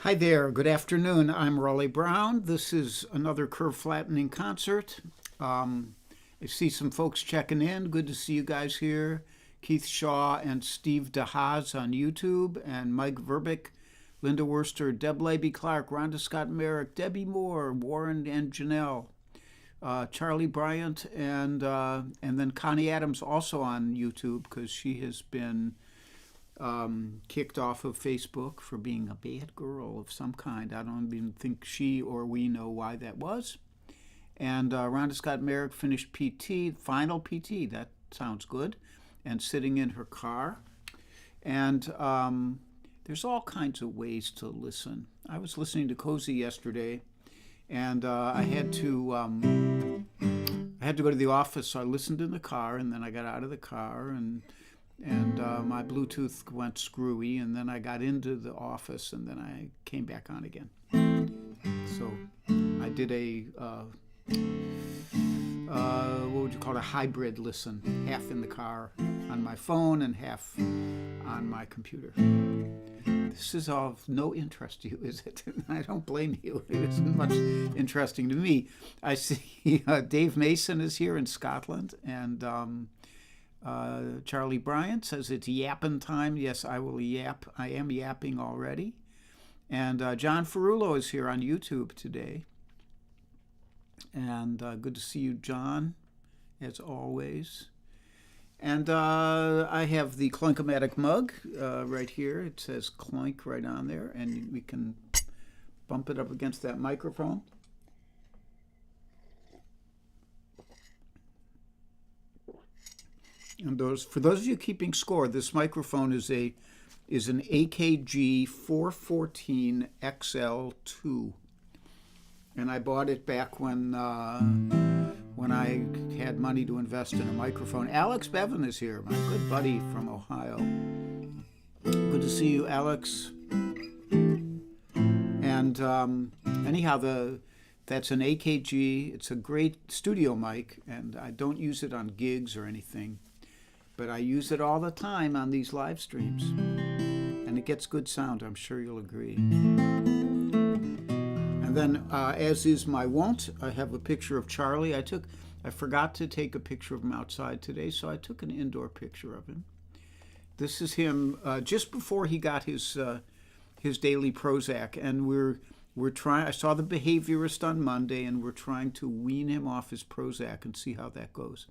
Hi there, good afternoon. I'm Raleigh Brown. This is another curve flattening concert. I see some folks checking in. Good to see you guys here. Keith Shaw and Steve DeHaas on YouTube, and Mike Verbick, Linda Worster, Deb Labey Clark, Rhonda Scott Merrick, Debbie Moore, Warren and Janelle, Charlie Bryant, and then Connie Adams also on YouTube because she has been kicked off of Facebook for being a bad girl of some kind. I don't even think she or we know why that was. And Rhonda Scott Merrick finished PT, final PT. That sounds good. And sitting in her car. And there's all kinds of ways to listen. I was listening to Cozy yesterday, and I had to go to the office. So I listened in the car, and then I got out of the car, and my Bluetooth went screwy, and then I got into the office, and then I came back on again. So I did a what would you call it, a hybrid listen, half in the car on my phone and half on my computer. This is of no interest to you, is it? I don't blame you. It isn't much interesting to me. I see Dave Mason is here in Scotland, and Charlie Bryant says it's yapping time. Yes, I will yap. I am yapping already. And John Ferrulo is here on YouTube today. And good to see you, John, as always. And I have the Clunk-O-Matic mug right here. It says Clunk right on there. And we can bump it up against that microphone. And for those of you keeping score, this microphone is an AKG 414 XL2, and I bought it back when I had money to invest in a microphone. Alex Bevan is here, my good buddy from Ohio. Good to see you, Alex. And anyhow, that's an AKG. It's a great studio mic, and I don't use it on gigs or anything. But I use it all the time on these live streams. And it gets good sound, I'm sure you'll agree. And then, as is my wont, I have a picture of Charlie. I forgot to take a picture of him outside today, so I took an indoor picture of him. This is him just before he got his daily Prozac. And we're trying, I saw the behaviorist on Monday, and we're trying to wean him off his Prozac and see how that goes.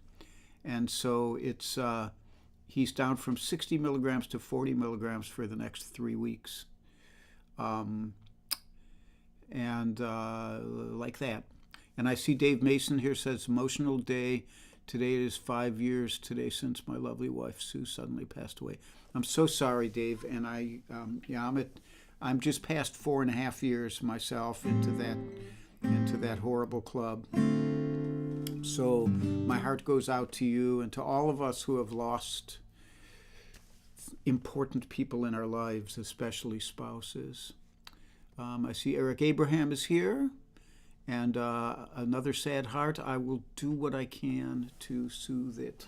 And so it's he's down from 60 milligrams to 40 milligrams for the next 3 weeks. Like that. And I see Dave Mason here says, emotional day. Today it is 5 years today since my lovely wife, Sue, suddenly passed away. I'm so sorry, Dave. And I'm just past 4.5 years myself into that horrible club. So my heart goes out to you and to all of us who have lost important people in our lives, especially spouses. I see Eric Abraham is here, and another sad heart. I will do what I can to soothe it.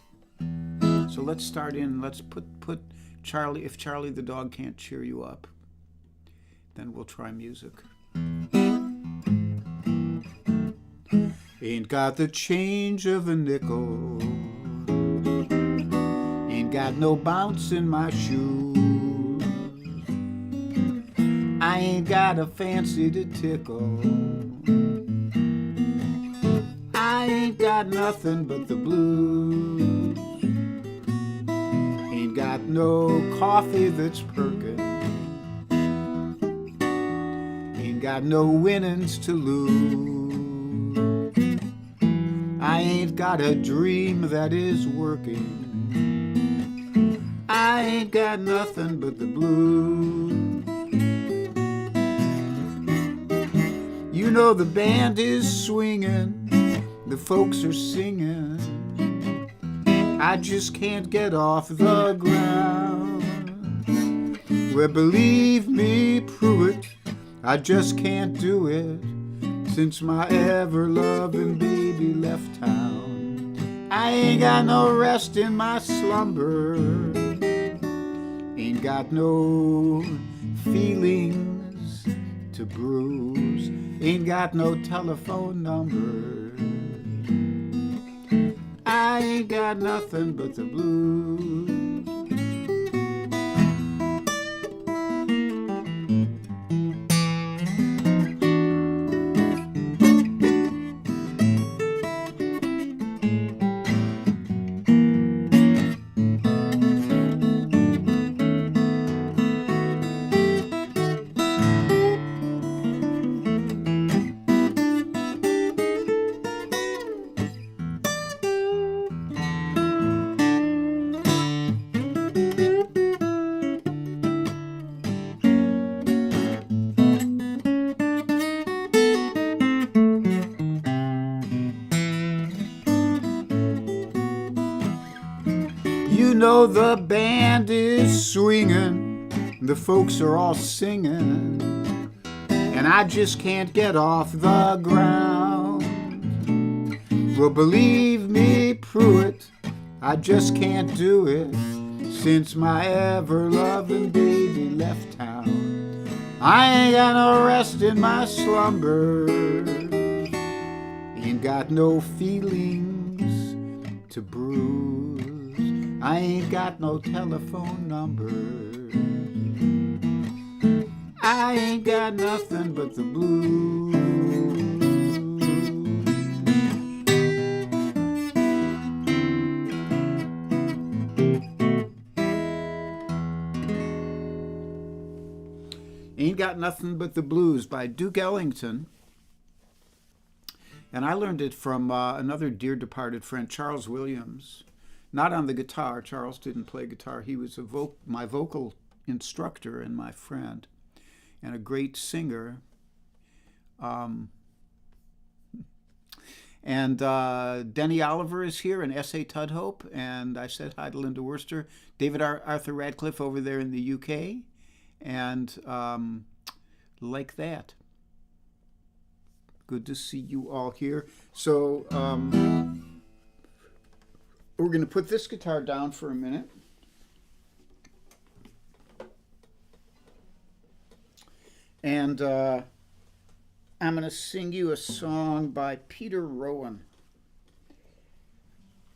So let's start in. Let's put Charlie. If Charlie the dog can't cheer you up, then we'll try music. Ain't got the change of a nickel, ain't got no bounce in my shoes, I ain't got a fancy to tickle, I ain't got nothing but the blues, ain't got no coffee that's perkin', ain't got no winnings to lose, I ain't got a dream that is working, I ain't got nothing but the blues. You know the band is swinging, the folks are singing, I just can't get off the ground. Well, believe me, Pruitt, I just can't do it. Since my ever-loving baby left town, I ain't got no rest in my slumber, ain't got no feelings to bruise. Ain't got no telephone number. I ain't got nothing but the blues. You know the band is swinging, the folks are all singing, and I just can't get off the ground. Well, believe me, Pruitt, I just can't do it since my ever-loving baby left town. I ain't got no rest in my slumber, ain't got no feelings to bruise. I ain't got no telephone number. I ain't got nothing but the blues. Ain't Got Nothing But the Blues by Duke Ellington. And I learned it from another dear departed friend, Charles Williams. Not on the guitar. Charles didn't play guitar. He was my vocal instructor and my friend, and a great singer. And Denny Oliver is here, and S.A. Tudhope, and I said hi to Linda Worcester. David Arthur Radcliffe over there in the UK, and like that. Good to see you all here. So we're going to put this guitar down for a minute. And I'm going to sing you a song by Peter Rowan.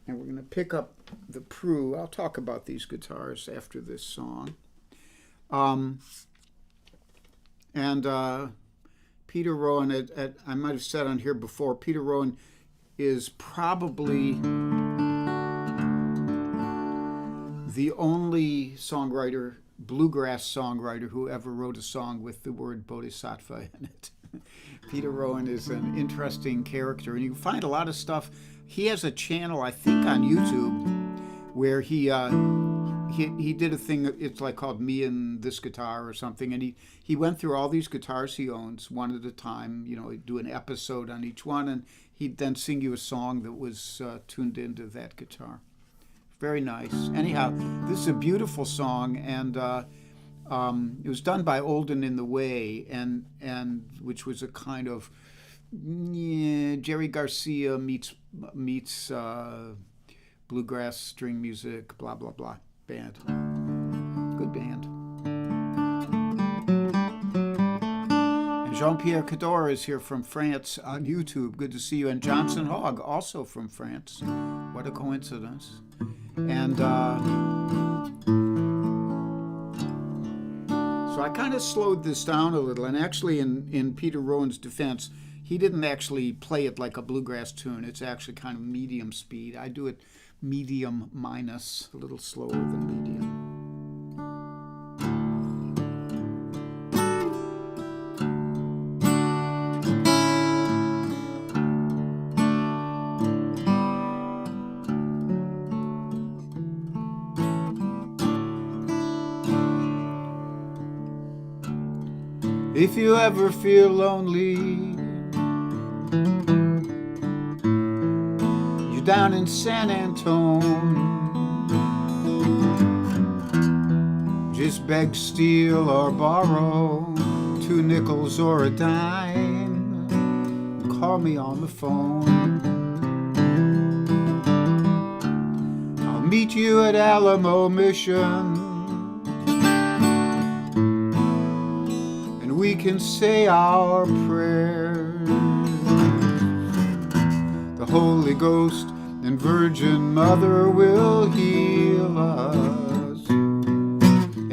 And we're going to pick up the Prue. I'll talk about these guitars after this song. Peter Rowan, I might have said on here before, Peter Rowan is probably the only songwriter, bluegrass songwriter, who ever wrote a song with the word bodhisattva in it. Peter Rowan is an interesting character, and you can find a lot of stuff. He has a channel, I think, on YouTube where he did a thing. It's like called Me and This Guitar or something, and he went through all these guitars he owns one at a time. You know, he'd do an episode on each one, and he'd then sing you a song that was tuned into that guitar. Very nice. Anyhow, this is a beautiful song, and it was done by Olden in the Way, and which was a kind of Jerry Garcia meets bluegrass string music, blah blah blah band. Good band. And Jean-Pierre Cador is here from France on YouTube. Good to see you. And Johnson Hogg, also from France. What a coincidence. And so I kind of slowed this down a little, and actually in Peter Rowan's defense, he didn't actually play it like a bluegrass tune. It's actually kind of medium speed. I do it medium minus, a little slower than medium. If you ever feel lonely, you're down in San Antone, just beg, steal, or borrow 2 nickels or a dime, call me on the phone. I'll meet you at Alamo Mission, we we can say our prayers. The Holy Ghost and Virgin Mother will heal us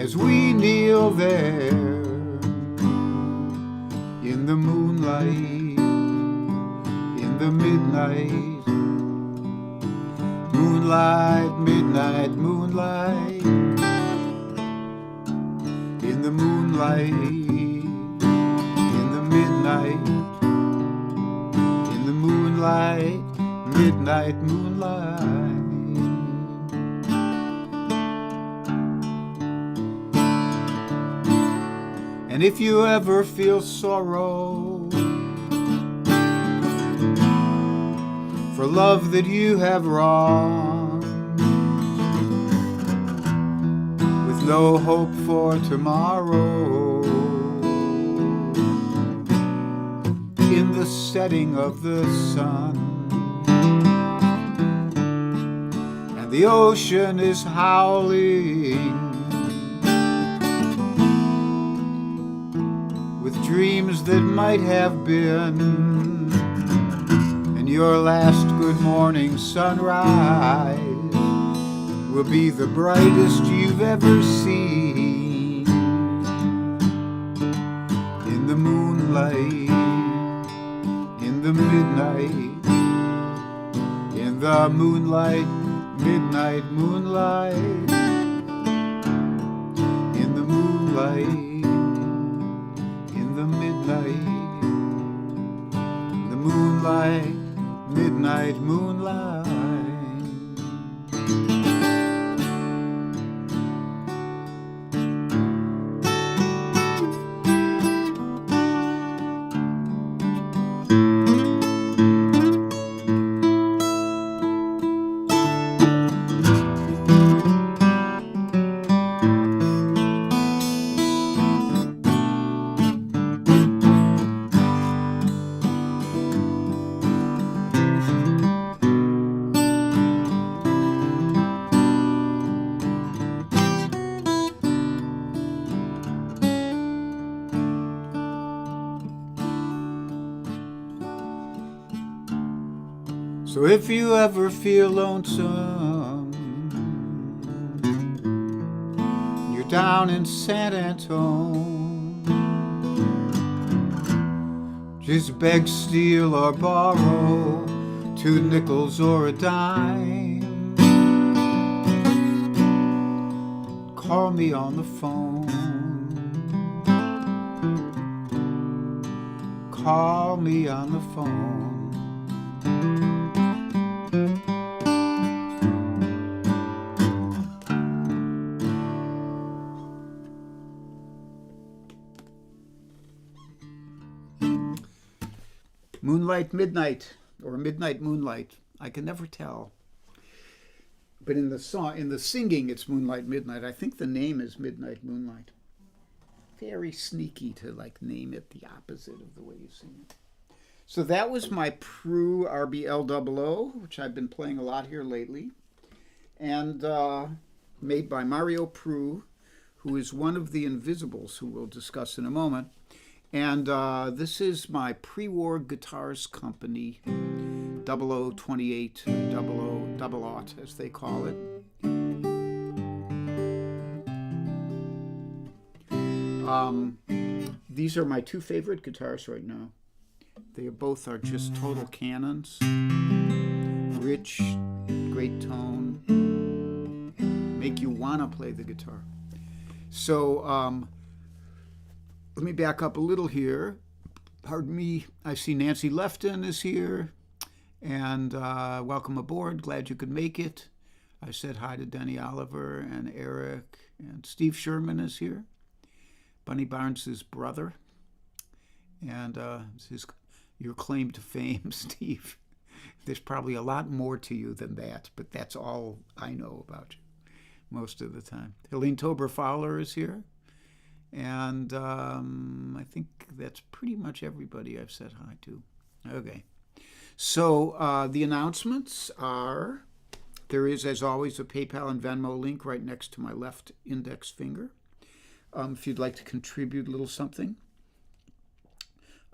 as we kneel there in the moonlight, in the midnight, moonlight, midnight, moonlight, in the moonlight, in the midnight, in the moonlight, midnight, moonlight. And if you ever feel sorrow for love that you have wronged, with no hope for tomorrow, in the setting of the sun, and the ocean is howling with dreams that might have been, and your last good morning sunrise will be the brightest you've ever seen. In the moonlight, in the midnight, in the moonlight, midnight, moonlight, in the moonlight, in the midnight, the moonlight, midnight, moonlight. So if you ever feel lonesome, you're down in San Antone, just beg, steal, or borrow 2 nickels or a dime. Call me on the phone. Call me on the phone. Moonlight, midnight, or midnight, moonlight. I can never tell. But in the song, in the singing, it's moonlight, midnight. I think the name is Midnight Moonlight. Very sneaky to like name it the opposite of the way you sing it. So that was my Prue RBL00, which I've been playing a lot here lately, and made by Mario Prue, who is one of the Invisibles, who we'll discuss in a moment. And this is my pre-war guitars company, 0028, 00, as they call it. These are my 2 favorite guitars right now. They both are just total cannons. Rich, great tone, make you want to play the guitar. So let me back up a little here. Pardon me. I see Nancy Lefton is here. And welcome aboard. Glad you could make it. I said hi to Denny Oliver and Eric. And Steve Sherman is here. Bunny Barnes' brother. And your claim to fame, Steve. There's probably a lot more to you than that, but that's all I know about you most of the time. Helene Tober Fowler is here. And I think that's pretty much everybody I've said hi to. Okay. So the announcements are, there is, as always, a PayPal and Venmo link right next to my left index finger. If you'd like to contribute a little something.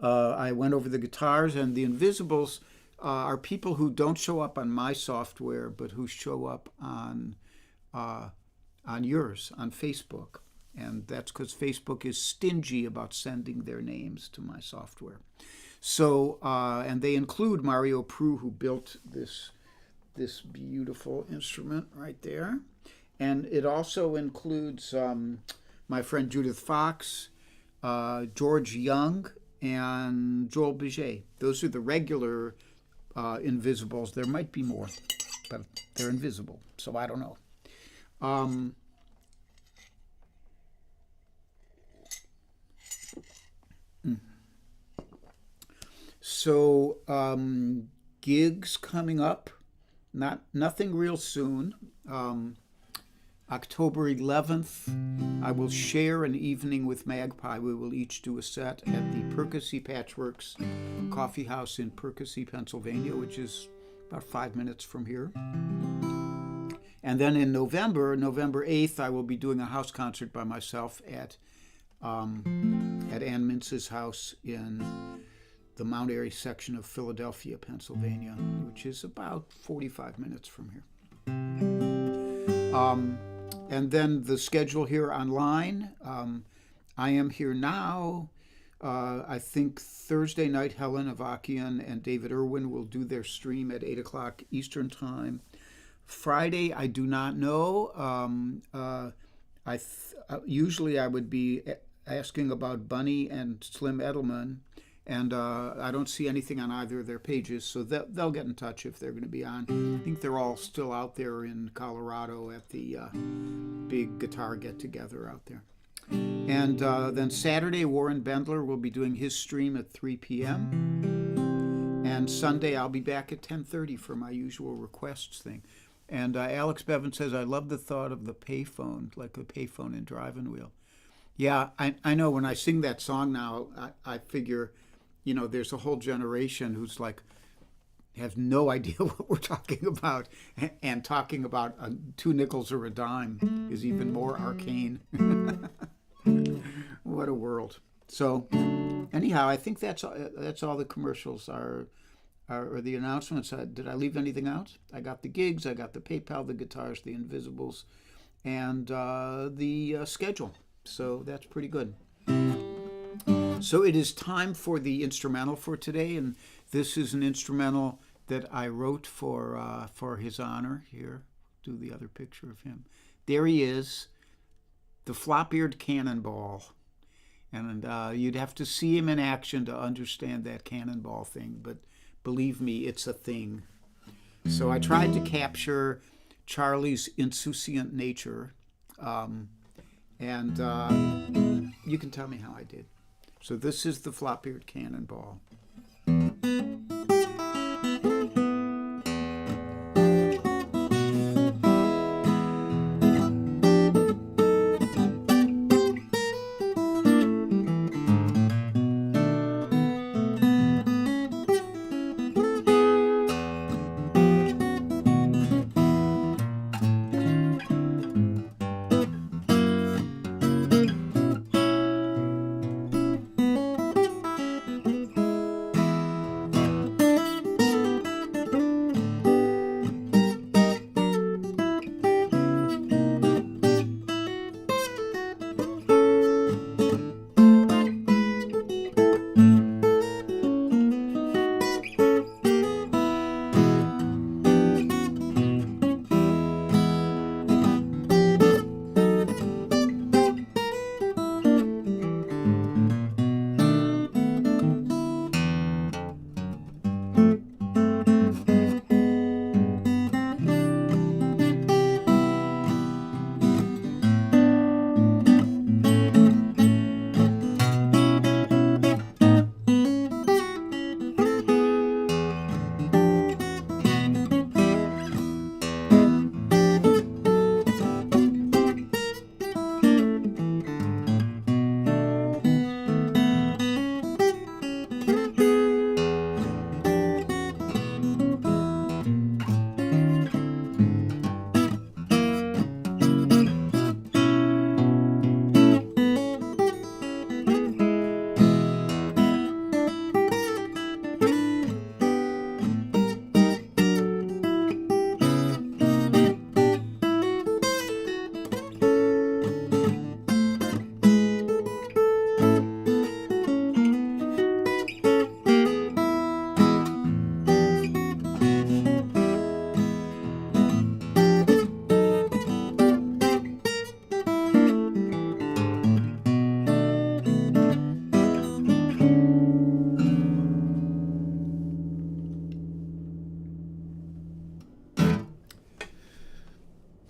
I went over the guitars, and the invisibles are people who don't show up on my software, but who show up on yours, on Facebook. And that's because Facebook is stingy about sending their names to my software. So, and they include Mario Pru, who built this beautiful instrument right there. And it also includes my friend Judith Fox, George Young, and Joel Biget. Those are the regular invisibles. There might be more, but they're invisible, so I don't know. So gigs coming up, nothing real soon. October 11th, I will share an evening with Magpie. We will each do a set at the Percy Patchworks Coffee House in Percy, Pennsylvania, which is about 5 minutes from here. And then in November 8th, I will be doing a house concert by myself at Ann Mintz's house in the Mount Airy section of Philadelphia, Pennsylvania, which is about 45 minutes from here. And then the schedule here online. I am here now. I think Thursday night, Helen Avakian and David Irwin will do their stream at 8 o'clock Eastern Time. Friday, I do not know. Usually I would be asking about Bunny and Slim Edelman, and I don't see anything on either of their pages, so they'll get in touch if they're going to be on. I think they're all still out there in Colorado at the big guitar get-together out there. And then Saturday, Warren Bendler will be doing his stream at 3 p.m. And Sunday, I'll be back at 10:30 for my usual requests thing. And Alex Bevan says, I love the thought of the payphone, like a payphone in Driving Wheel. Yeah, I know when I sing that song now, I figure, there's a whole generation who's like, has no idea what we're talking about. And talking about 2 nickels or a dime is even more arcane. What a world. So anyhow, I think that's all the commercials are the announcements. Did I leave anything out? I got the gigs, I got the PayPal, the guitars, the invisibles, and the schedule. So that's pretty good. So it is time for the instrumental for today, and this is an instrumental that I wrote for his honor. Here, do the other picture of him. There he is, the flop-eared cannonball. And you'd have to see him in action to understand that cannonball thing, but believe me, it's a thing. So I tried to capture Charlie's insouciant nature, and you can tell me how I did. So this is the flop-eared cannonball.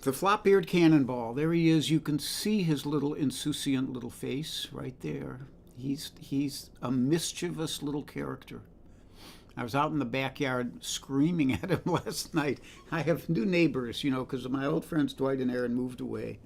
The flop-eared cannonball. There he is. You can see his little insouciant little face right there. He's a mischievous little character. I was out in the backyard screaming at him last night. I have new neighbors, you know, because my old friends Dwight and Aaron moved away,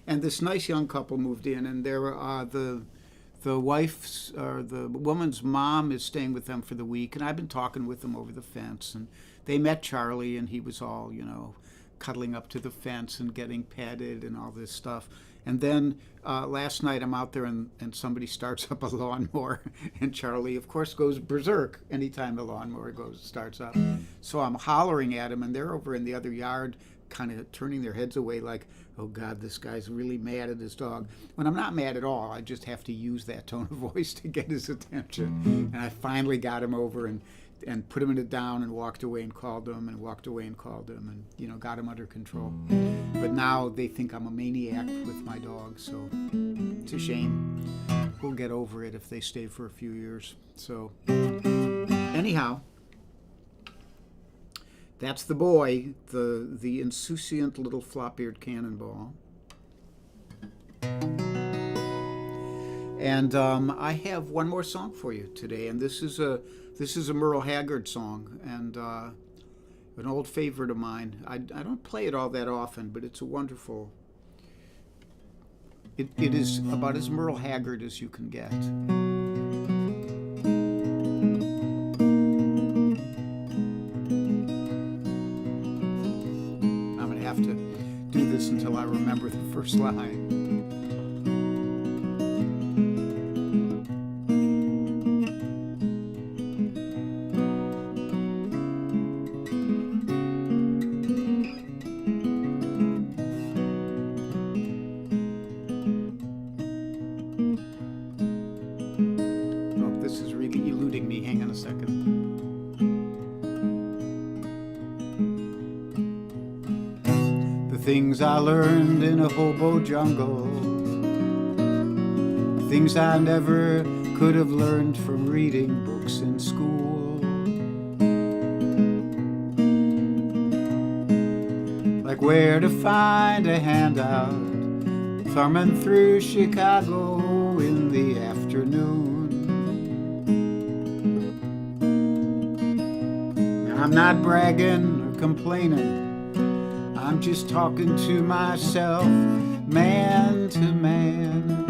and this nice young couple moved in, and the wife's or the woman's mom is staying with them for the week, and I've been talking with them over the fence, and they met Charlie, and he was all, you know, cuddling up to the fence and getting petted and all this stuff. And then last night I'm out there and somebody starts up a lawnmower, and Charlie, of course, goes berserk anytime the lawnmower starts up. So I'm hollering at him, and they're over in the other yard kind of turning their heads away like, oh God, this guy's really mad at his dog. When I'm not mad at all, I just have to use that tone of voice to get his attention. And I finally got him over and put him in it down and walked away and called him and walked away and called him and, you know, got him under control. But now they think I'm a maniac with my dog, so it's a shame. We'll get over it if they stay for a few years. So anyhow, that's the boy, the insouciant little flop-eared cannonball. And I have one more song for you today, and this is a Merle Haggard song, and an old favorite of mine. I don't play it all that often, but it's a wonderful. It is about as Merle Haggard as you can get. I'm gonna have to do this until I remember the first line. Things I learned in a hobo jungle, things I never could have learned from reading books in school. Like where to find a handout, thumbing through Chicago in the afternoon. I'm not bragging or complaining, I'm just talking to myself, man to man.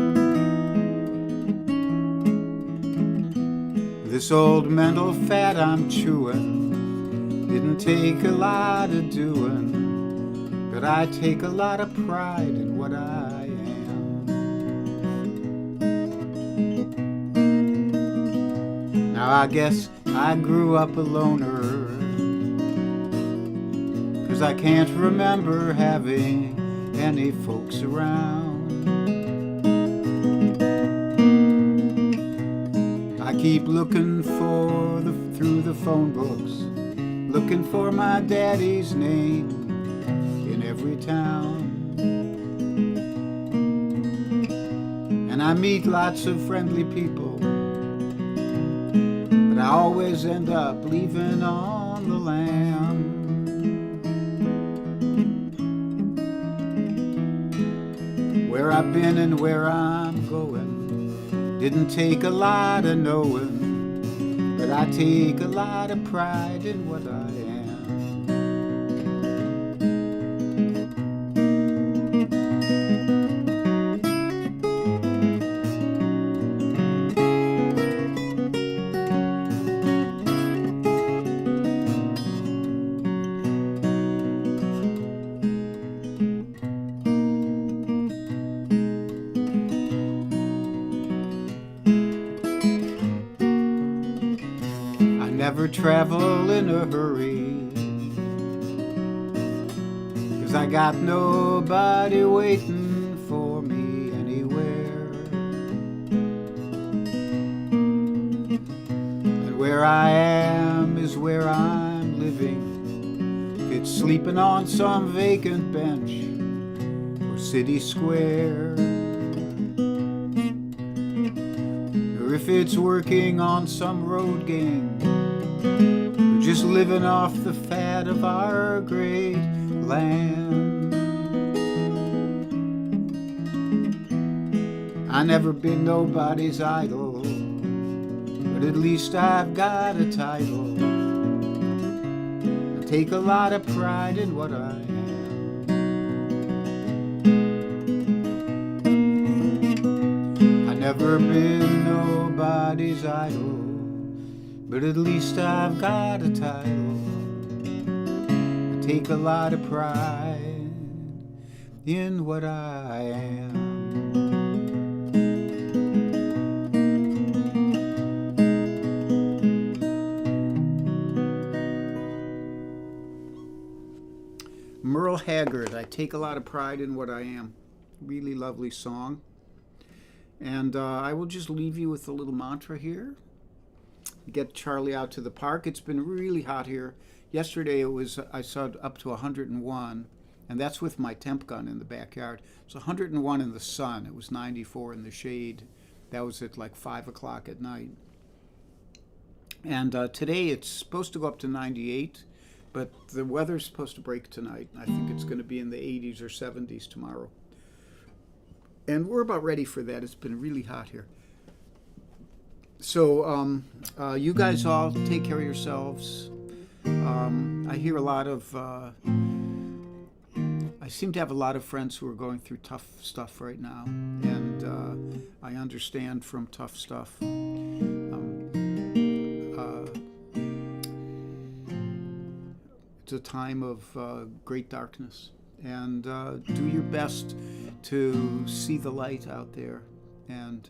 This old mental fat I'm chewing didn't take a lot of doing, but I take a lot of pride in what I am. Now I guess I grew up a loner, I can't remember having any folks around. I keep looking through the phone books, looking for my daddy's name in every town. And I meet lots of friendly people, but I always end up leaving on the lam. Where I've been and where I'm going didn't take a lot of knowing, but I take a lot of pride in what I am. Never travel in a hurry, 'cause I got nobody waiting for me anywhere. And where I am is where I'm living, if it's sleeping on some vacant bench or city square, or if it's working on some road gang, just living off the fat of our great land. I never been nobody's idol, but at least I've got a title. I take a lot of pride in what I am. I never been nobody's idol, but at least I've got a title. I take a lot of pride in what I am. Merle Haggard, I take a lot of pride in what I am. Really lovely song. And I will just leave you with a little mantra here. Get Charlie out to the park. It's been really hot here. Yesterday I saw it up to 101, and that's with my temp gun in the backyard. It's 101 in the sun. It was 94 in the shade. That was at like 5 o'clock at night. And today it's supposed to go up to 98. But the weather's supposed to break tonight. I think it's going to be in the 80s or 70s tomorrow. And we're about ready for that. It's been really hot here. So you guys all take care of yourselves. I hear a lot of... I seem to have a lot of friends who are going through tough stuff right now. And I understand from tough stuff. It's a time of great darkness, and do your best to see the light out there, and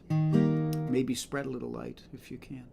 maybe spread a little light if you can.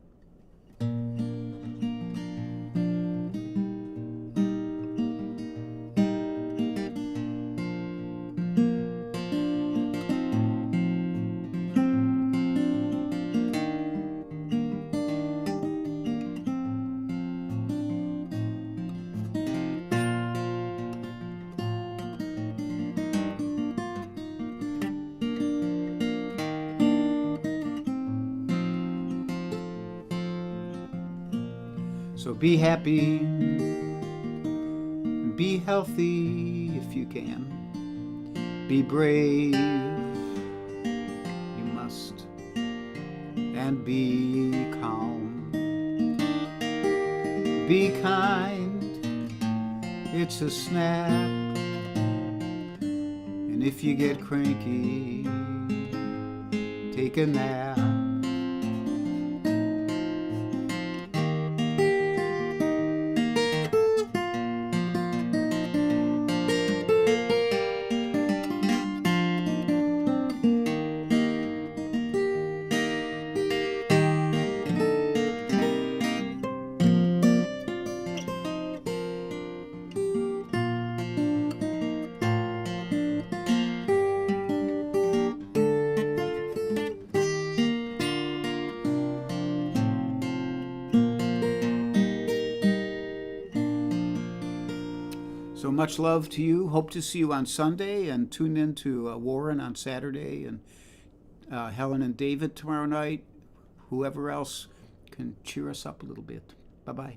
So be happy, and be healthy if you can. Be brave, you must, and be calm. Be kind, it's a snap, and if you get cranky, take a nap. So much love to you. Hope to see you on Sunday, and tune in to Warren on Saturday, and Helen and David tomorrow night. Whoever else can cheer us up a little bit. Bye-bye.